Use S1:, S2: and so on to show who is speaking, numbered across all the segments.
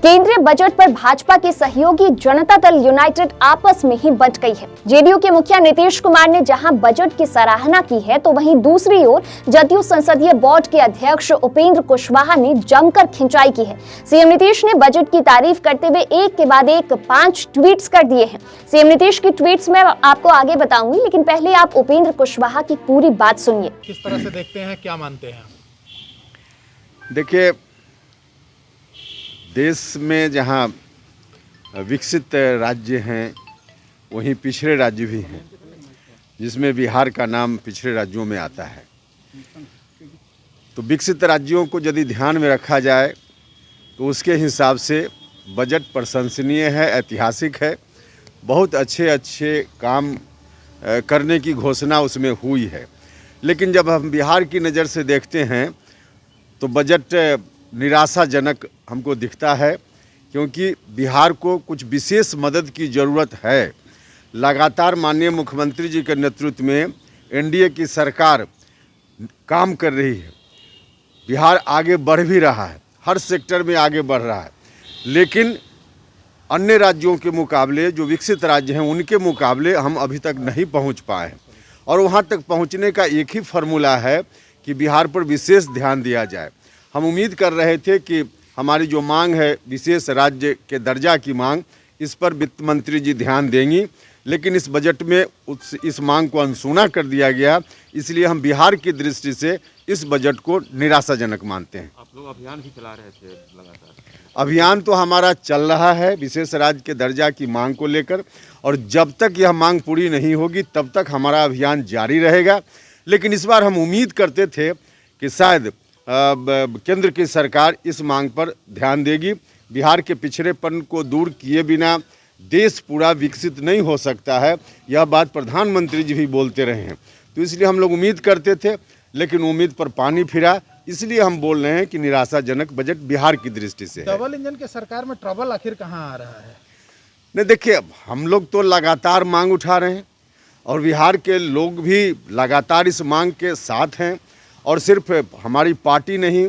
S1: केंद्रीय बजट पर भाजपा की सहयोगी जनता दल यूनाइटेड आपस में ही बंट गई है। जेडीयू के मुखिया नीतीश कुमार ने जहां बजट की सराहना की है, तो वहीं दूसरी ओर जदयू संसदीय बोर्ड के अध्यक्ष उपेंद्र कुशवाहा ने जमकर खिंचाई की है। सीएम नीतीश ने बजट की तारीफ करते हुए एक के बाद एक 5 ट्वीट्स कर दिए हैं। सीएम नीतीश की ट्वीट्स में आपको आगे बताऊंगी, लेकिन पहले आप उपेंद्र कुशवाहा की पूरी बात सुनिए।
S2: किस तरह से देखते हैं, क्या मानते हैं?
S3: देखिए, देश में जहाँ विकसित राज्य हैं वहीं पिछड़े राज्य भी हैं, जिसमें बिहार का नाम पिछड़े राज्यों में आता है। तो विकसित राज्यों को यदि ध्यान में रखा जाए तो उसके हिसाब से बजट प्रशंसनीय है, ऐतिहासिक है। बहुत अच्छे काम करने की घोषणा उसमें हुई है। लेकिन जब हम बिहार की नज़र से देखते हैं तो बजट निराशाजनक हमको दिखता है, क्योंकि बिहार को कुछ विशेष मदद की ज़रूरत है। लगातार माननीय मुख्यमंत्री जी के नेतृत्व में एनडीए की सरकार काम कर रही है। बिहार आगे बढ़ भी रहा है, हर सेक्टर में आगे बढ़ रहा है। लेकिन अन्य राज्यों के मुकाबले, जो विकसित राज्य हैं उनके मुकाबले हम अभी तक नहीं पहुंच पाए हैं। और वहां तक पहुंचने का एक ही फार्मूला है कि बिहार पर विशेष ध्यान दिया जाए। हम उम्मीद कर रहे थे कि हमारी जो मांग है विशेष राज्य के दर्जा की मांग, इस पर वित्त मंत्री जी ध्यान देंगी, लेकिन इस बजट में इस मांग को अनसुना कर दिया गया। इसलिए हम बिहार की दृष्टि से इस बजट को निराशाजनक मानते हैं।
S4: आप लोग अभियान भी चला रहे थे लगातार?
S3: अभियान तो हमारा चल रहा है विशेष राज्य के दर्जा की मांग को लेकर, और जब तक यह मांग पूरी नहीं होगी तब तक हमारा अभियान जारी रहेगा। लेकिन इस बार हम उम्मीद करते थे कि शायद केंद्र की सरकार इस मांग पर ध्यान देगी। बिहार के पिछड़ेपन को दूर किए बिना देश पूरा विकसित नहीं हो सकता है, यह बात प्रधानमंत्री जी भी बोलते रहे हैं। तो इसलिए हम लोग उम्मीद करते थे, लेकिन उम्मीद पर पानी फिरा। इसलिए हम बोल रहे हैं कि निराशाजनक बजट बिहार की दृष्टि से है।
S2: डबल इंजन के सरकार में ट्रबल आखिर कहाँ आ रहा है?
S3: नहीं, देखिए, हम लोग तो लगातार मांग उठा रहे हैं और बिहार के लोग भी लगातार इस मांग के साथ हैं। और सिर्फ हमारी पार्टी नहीं,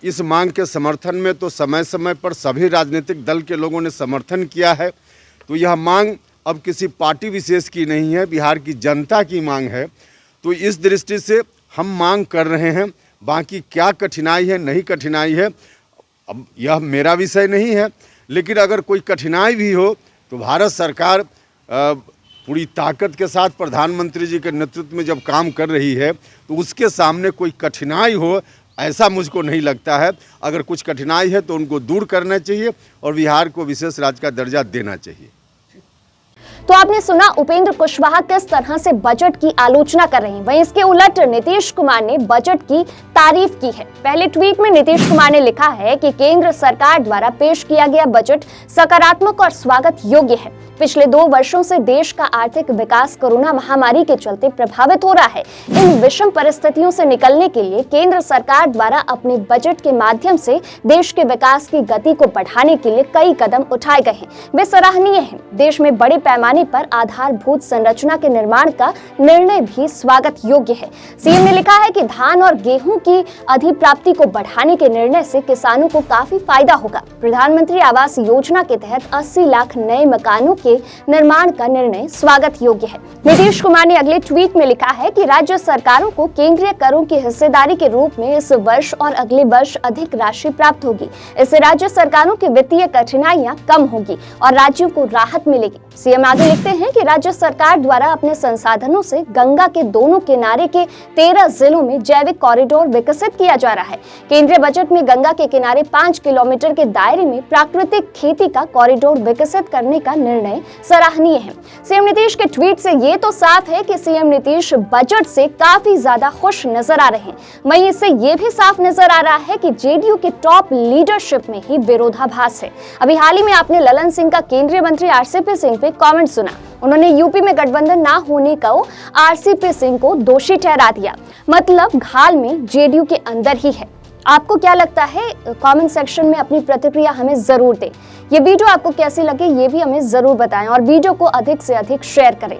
S3: इस मांग के समर्थन में तो समय समय पर सभी राजनीतिक दल के लोगों ने समर्थन किया है। तो यह मांग अब किसी पार्टी विशेष की नहीं है, बिहार की जनता की मांग है। तो इस दृष्टि से हम मांग कर रहे हैं। बाकी क्या कठिनाई है, नहीं कठिनाई है, अब यह मेरा विषय नहीं है। लेकिन अगर कोई कठिनाई भी हो तो भारत सरकार पूरी ताकत के साथ प्रधानमंत्री जी के नेतृत्व में जब काम कर रही है तो उसके सामने कोई कठिनाई हो, ऐसा मुझको नहीं लगता है। अगर कुछ कठिनाई है तो उनको दूर करना चाहिए और बिहार को विशेष राज्य का दर्जा देना चाहिए।
S1: तो आपने सुना उपेंद्र कुशवाहा किस तरह से बजट की आलोचना कर रहे हैं। वहीं इसके उलट नीतीश कुमार ने बजट की तारीफ की है। पहले ट्वीट में नीतीश कुमार ने लिखा है कि केंद्र सरकार द्वारा पेश किया गया बजट सकारात्मक और स्वागत योग्य है। पिछले 2 वर्षों से देश का आर्थिक विकास कोरोना महामारी के चलते प्रभावित हो रहा है। इन विषम परिस्थितियों से निकलने के लिए केंद्र सरकार द्वारा अपने बजट के माध्यम से देश के विकास की गति को बढ़ाने के लिए कई कदम उठाए गए हैं, वे सराहनीय हैं। देश में बड़े पैमाने पर आधारभूत संरचना के निर्माण का निर्णय भी स्वागत योग्य है। सीएम ने लिखा है कि धान और गेहूं की अधिप्राप्ति को बढ़ाने के निर्णय से किसानों को काफी फायदा होगा। प्रधानमंत्री आवास योजना के तहत 80 लाख नए मकानों के निर्माण का निर्णय स्वागत योग्य है। नीतीश कुमार ने अगले ट्वीट में लिखा है कि राज्य सरकारों को केंद्रीय करों की हिस्सेदारी के रूप में इस वर्ष और अगले वर्ष अधिक राशि प्राप्त होगी। इससे राज्य सरकारों की वित्तीय कठिनाइयां कम होगी और राज्यों को राहत मिलेगी। सीएम आगे लिखते हैं कि राज्य सरकार द्वारा अपने संसाधनों से गंगा के दोनों किनारे के 13 जिलों में जैविक कॉरिडोर विकसित किया जा रहा है। केंद्रीय बजट में गंगा के किनारे 5 किलोमीटर के दायरे में प्राकृतिक खेती का कॉरिडोर विकसित करने का निर्णय सराहनीय है। सीएम नीतीश के ट्वीट से ये तो साफ है कि सीएम नीतीश बजट से काफी ज्यादा खुश नजर आ रहे हैं। वहीं इससे ये भी साफ नजर आ रहा है कि जेडीयू के टॉप लीडरशिप में ही विरोधाभास है। अभी हाल ही में आपने ललन सिंह का केंद्रीय मंत्री आरसीपी सिंह पे कमेंट सुना। उन्होंने यूपी में गठबंधन ना होने को आरसीपी सिंह को दोषी ठहरा दिया। मतलब घाल में जेडीयू के अंदर ही है। आपको क्या लगता है? कमेंट सेक्शन में अपनी प्रतिक्रिया हमें जरूर दें। ये वीडियो आपको कैसी लगे ये भी हमें जरूर बताएं और वीडियो को अधिक से अधिक शेयर करें।